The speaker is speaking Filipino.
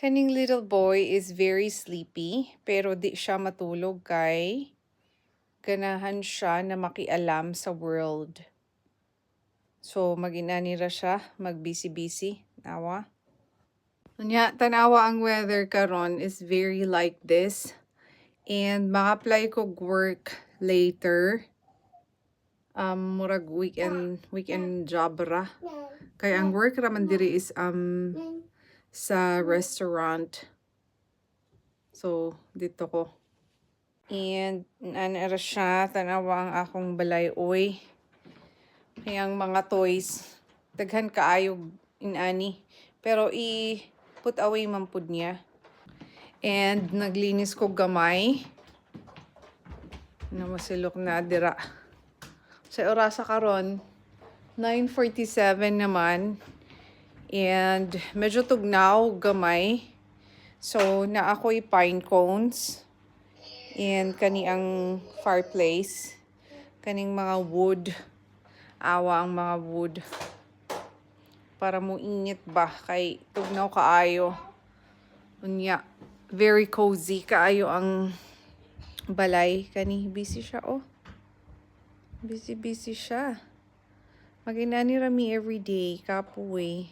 Kaning little boy is very sleepy, pero di siya matulog kay ganahan siya na makialam sa world. So, mag-inani ra siya, mag-busy-busy, nawa. Unya, tanawa ang weather karon is very like this. And maka-apply ko work later. Murag weekend job ra. Kaya ang work raman diri is sa restaurant. So, dito ko. And ana ra siya, tanawa ang akong balay oy. Kayang mga toys, daghan kaayog inani. Pero i-put away man pud niya. And naglinis ko gamay. Na masilok na dira. Sa orasa karon 9:47 naman. And medyo tugnaw gamay. So na ako'y pine cones. And kani ang fireplace. Kaning mga wood. Awa ang mga wood. Para mo init ba kay tugnaw kaayo. Unya, very cozy kaayo ang balay. Kani busy siya oh. Busy siya. Maginani rami everyday kapoy.